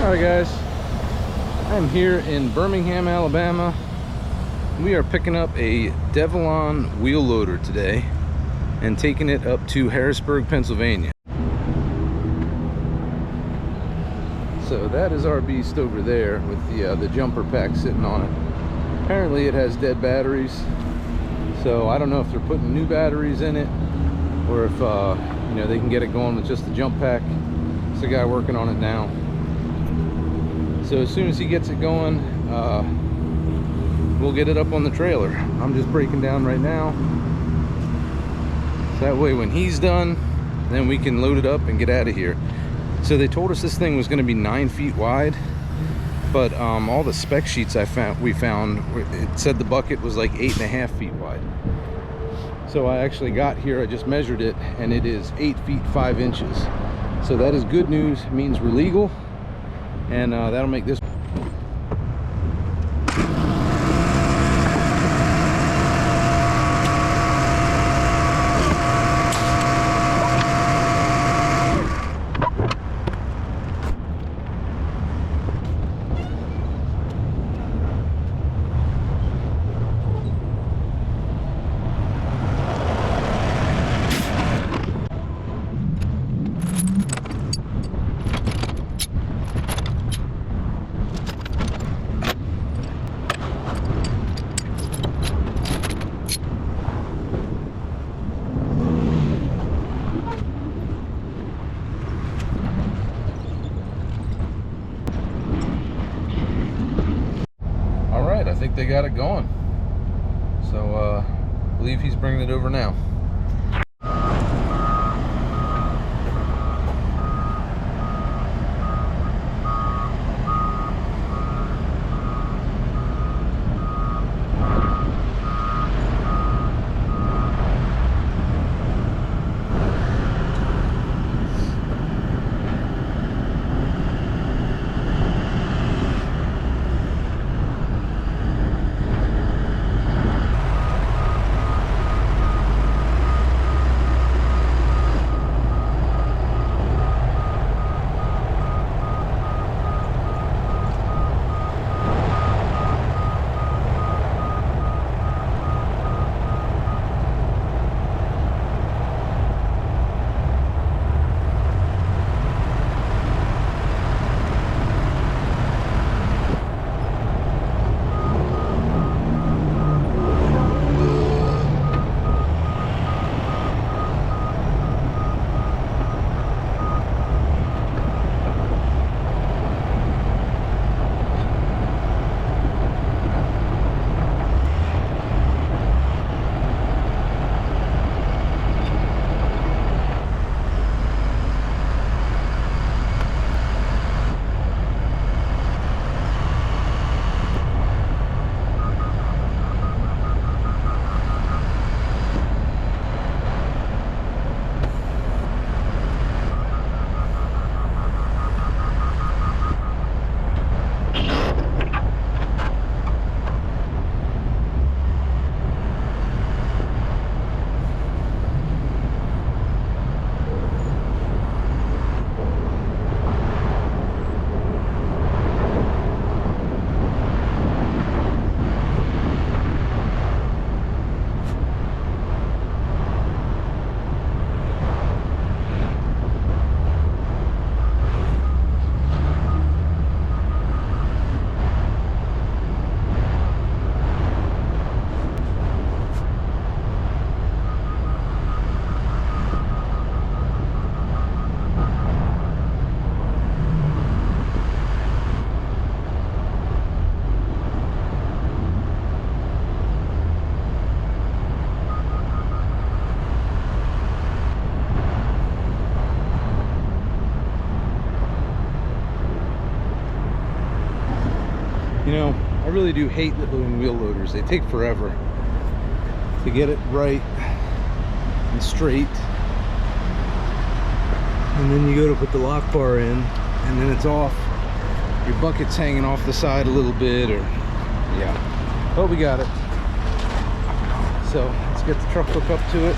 Alright guys, I'm here in Birmingham, Alabama. We are picking up a Develon wheel loader today and taking it up to Harrisburg, Pennsylvania. So that is our beast over there with the jumper pack sitting on it. Apparently it has dead batteries, so I don't know if they're putting new batteries in it or if you know, they can get it going with just the jump pack. It's the guy working on it now. So as soon as he gets it going, we'll get it up on the trailer. I'm just breaking down right now. So that way when he's done, then we can load it up and get out of here. So they told us this thing was going to be 9 feet wide, but all the spec sheets we found, it said the bucket was like 8.5 feet wide. So I actually got here, I just measured it, and it is 8 feet 5 inches. So that is good news. It means we're legal, and that'll make this. I think they got it going. So I believe he's bringing it over now. You know, I really do hate loading wheel loaders. They take forever to get it right and straight. And then you go to put the lock bar in, and then it's off. Your bucket's hanging off the side a little bit, or yeah. But we got it. So let's get the truck hook up to it.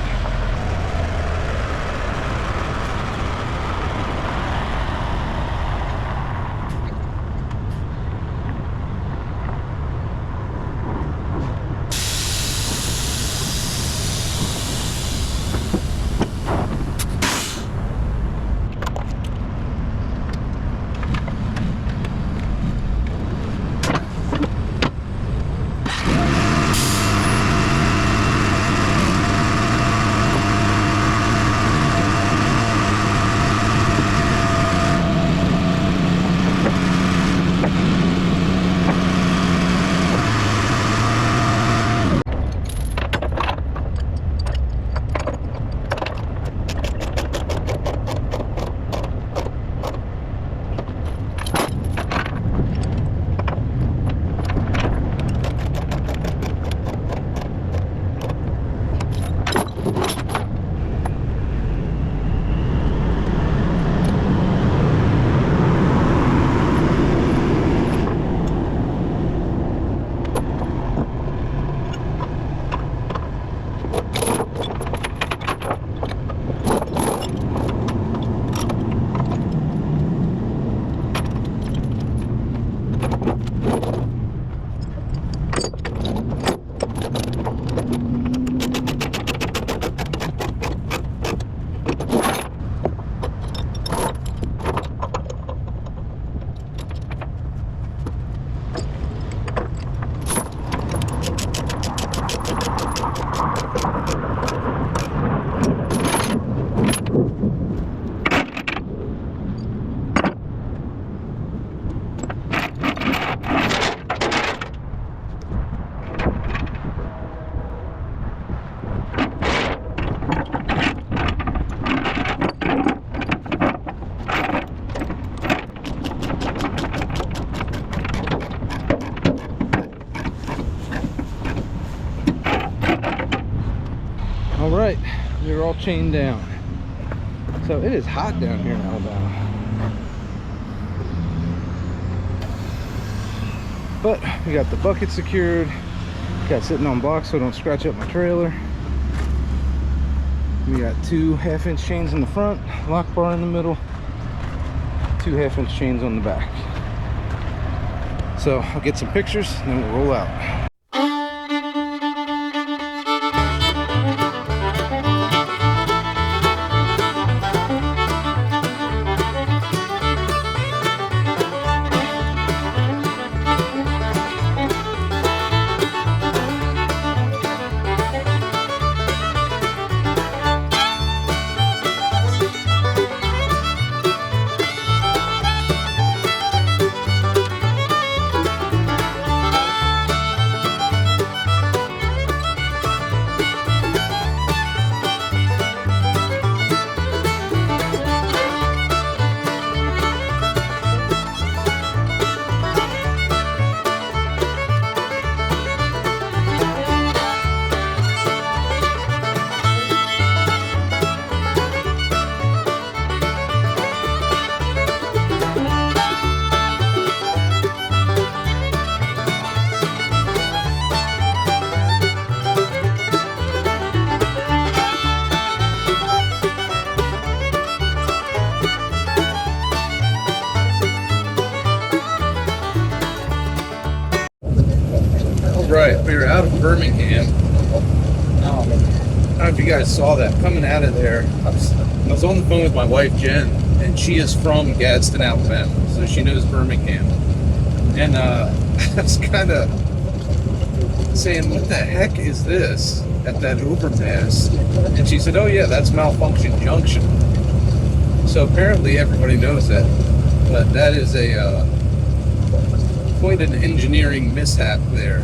all chained down. So it is hot down here in Alabama. But we got the bucket secured. Got sitting on blocks so I don't scratch up my trailer. We got 2 half-inch chains in the front, lock bar in the middle, 2 half-inch chains on the back. So I'll get some pictures and then we'll roll out. Right, we were out of Birmingham. I don't know if you guys saw that coming out of there. I was on the phone with my wife Jen, and she is from Gadsden, Alabama, so she knows Birmingham. And I was kind of saying, "What the heck is this at that overpass?" And she said, "Oh yeah, that's Malfunction Junction." So apparently everybody knows that, but that is a quite an engineering mishap there.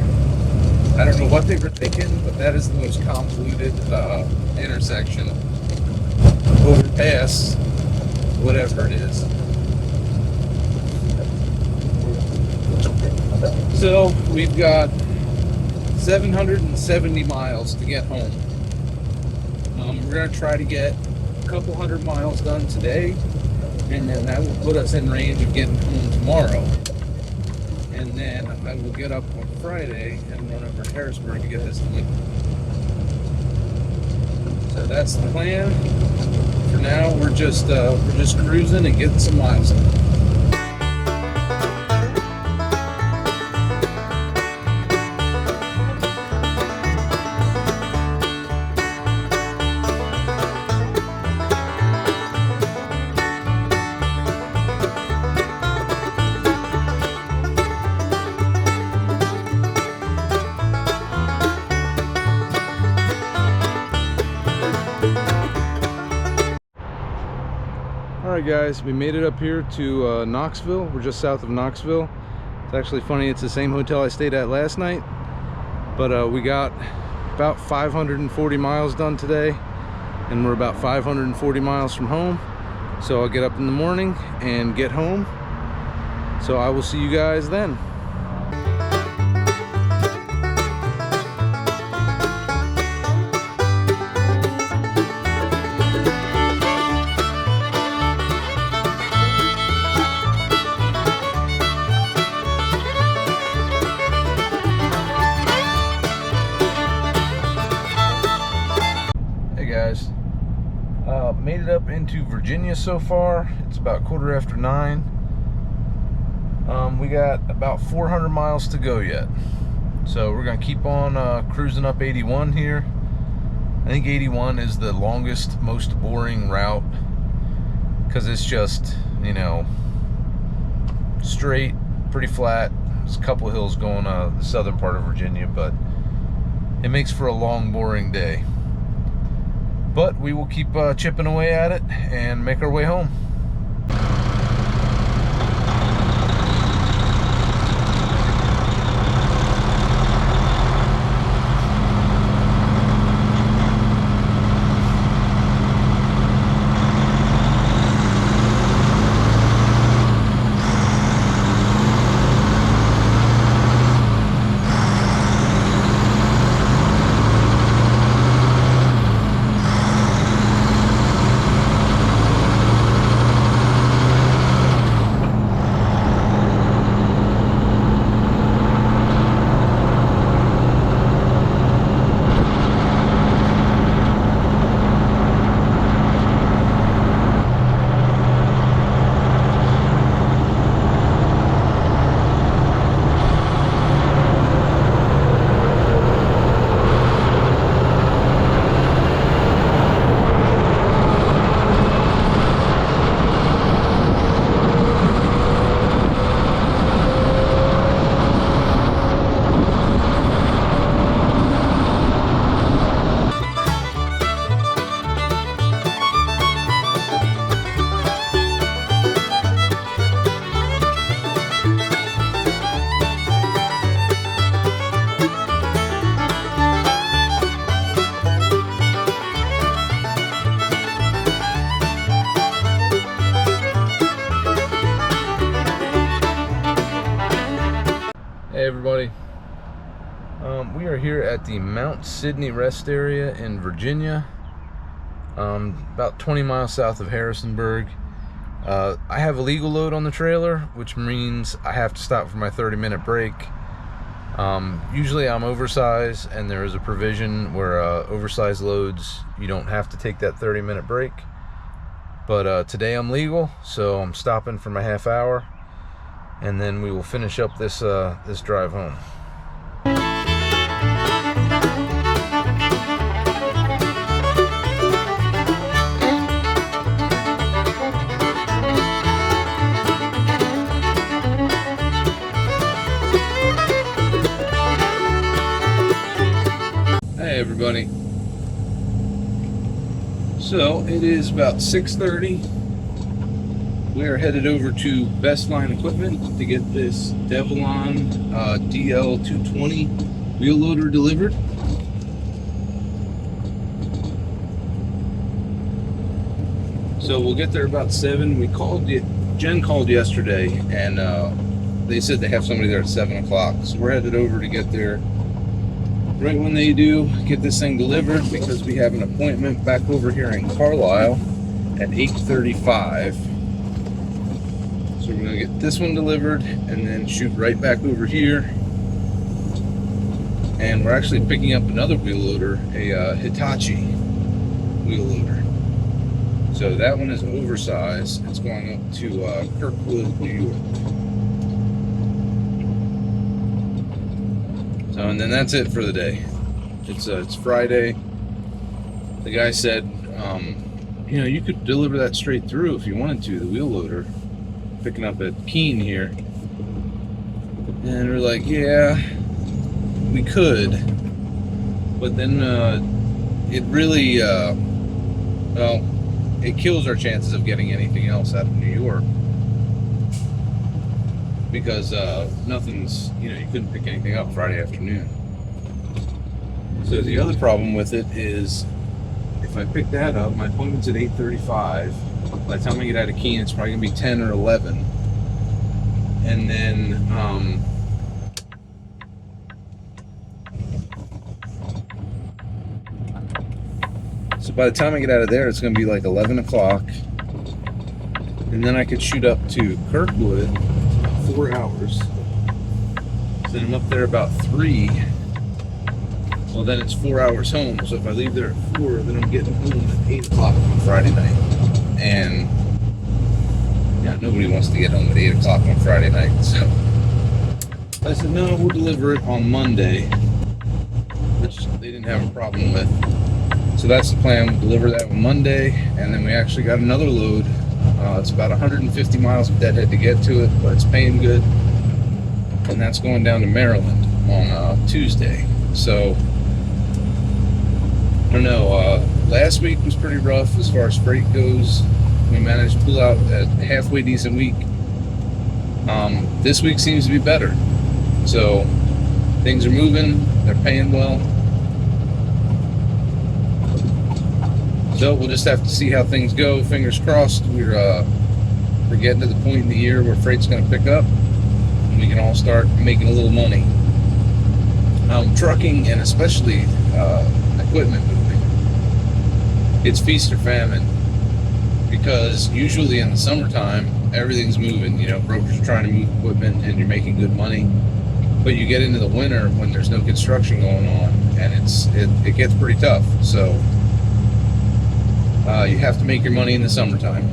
I don't know what they were thinking, but that is the most convoluted intersection, overpass, whatever it is. So we've got 770 miles to get home. We're going to try to get a couple hundred miles done today, and then that will put us in range of getting home tomorrow. And then I will get up on Friday and run over to Harrisburg to get this delivered. So that's the plan. For now, we're just cruising and getting some miles in. Alright guys, we made it up here to Knoxville. We're just south of Knoxville. It's actually funny, it's the same hotel I stayed at last night. But we got about 540 miles done today, and we're about 540 miles from home. So I'll get up in the morning and get home. So I will see you guys then. Made it up into Virginia so far. It's about 9:15. We got about 400 miles to go yet, so we're gonna keep on cruising up 81 here. I think 81 is the longest, most boring route because it's just, you know, straight, pretty flat. There's a couple of hills going the southern part of Virginia, but it makes for a long, boring day. But we will keep chipping away at it and make our way home. everybody. We are here at the Mount Sidney Rest Area in Virginia, about 20 miles south of Harrisburg. I have a legal load on the trailer, which means I have to stop for my 30-minute break. Usually I'm oversized, and there is a provision where oversized loads, you don't have to take that 30-minute break. But today I'm legal, so I'm stopping for my half hour, and then we will finish up this this drive home. Hey everybody. So it is about 6:30. We are headed over to Best Line Equipment to get this Develon DL-200 wheel loader delivered. So we'll get there about 7. We called it. Jen called yesterday, and they said they have somebody there at 7 o'clock. So we're headed over to get there right when they do, get this thing delivered, because we have an appointment back over here in Carlisle at 8:35. So we're gonna get this one delivered and then shoot right back over here. And we're actually picking up another wheel loader, a Hitachi wheel loader. So that one is oversized. It's going up to Kirkwood, New York. So, and then that's it for the day. It's Friday. The guy said, you know, you could deliver that straight through if you wanted to, the wheel loader, picking up at Keene here. And we're like, yeah, we could, but then it really, well, it kills our chances of getting anything else out of New York, because nothing's, you know, you couldn't pick anything up Friday afternoon. So the other problem with it is, if I pick that up, my appointment's at 8:35. By the time I get out of Keene, it's probably gonna be 10 or 11. And then so by the time I get out of there, it's gonna be like 11 o'clock. And then I could shoot up to Kirkwood, 4 hours. Then I'm up there about 3. Well, then it's 4 hours home. So if I leave there at 4, then I'm getting home at 8 o'clock on Friday night. And yeah, nobody wants to get home at 8 o'clock on Friday night. So I said, no, we'll deliver it on Monday, which they didn't have a problem with. So that's the plan. We'll deliver that on Monday. And then we actually got another load. It's about 150 miles of deadhead to get to it, but it's paying good. And that's going down to Maryland on Tuesday. So I don't know, last week was pretty rough as far as freight goes. We managed to pull out a halfway decent week. This week seems to be better. So things are moving, they're paying well. So we'll just have to see how things go. Fingers crossed. We're getting to the point in the year where freight's going to pick up, and we can all start making a little money. Trucking, and especially equipment moving, it's feast or famine, because usually in the summertime everything's moving. You know, brokers are trying to move equipment and you're making good money. But you get into the winter when there's no construction going on, and it gets pretty tough. So you have to make your money in the summertime,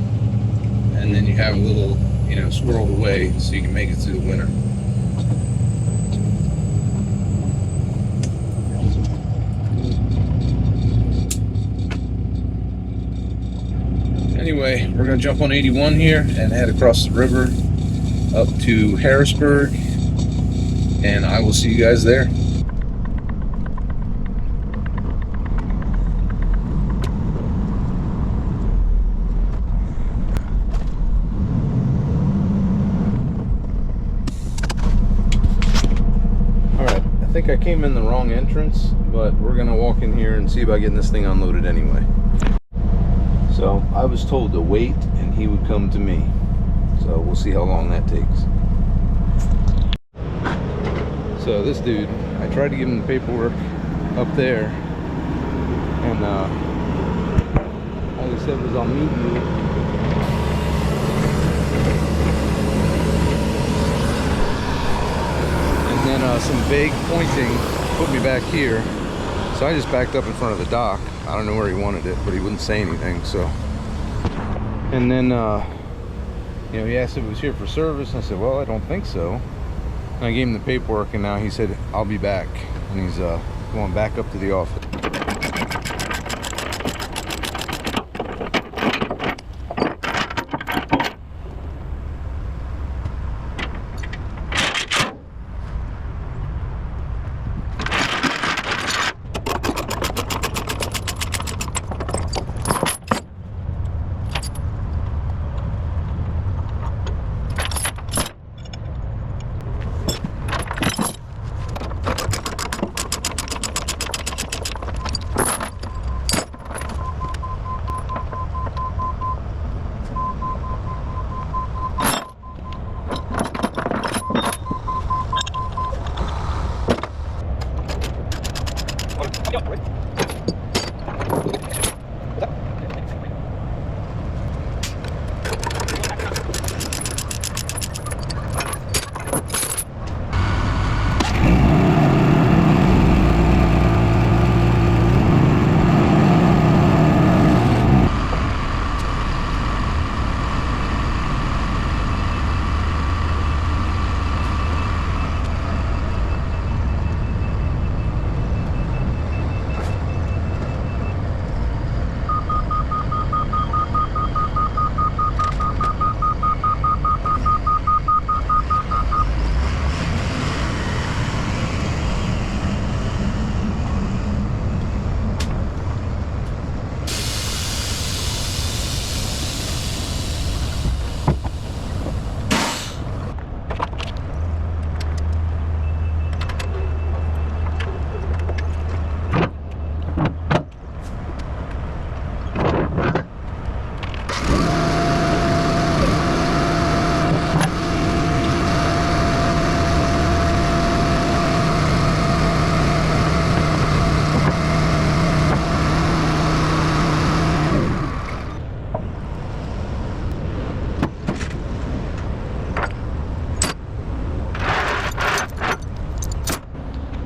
and then you have a little, you know, squirreled away so you can make it through the winter. Anyway, we're going to jump on 81 here and head across the river up to Harrisburg, and I will see you guys there. Alright, I think I came in the wrong entrance, but we're going to walk in here and see about getting this thing unloaded anyway. So I was told to wait and he would come to me. So we'll see how long that takes. So this dude, I tried to give him the paperwork up there, and all he said was, I'll meet you. And then some vague pointing put me back here. So I just backed up in front of the dock. I don't know where he wanted it, but he wouldn't say anything, so. And then, you know, he asked if it was here for service, and I said, well, I don't think so. And I gave him the paperwork, and now he said, I'll be back. And he's going back up to the office.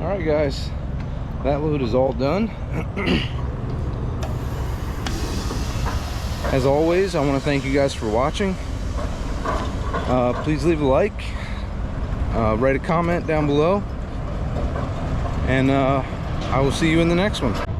Alright guys, that load is all done. As always, I want to thank you guys for watching. Please leave a like, write a comment down below, and I will see you in the next one.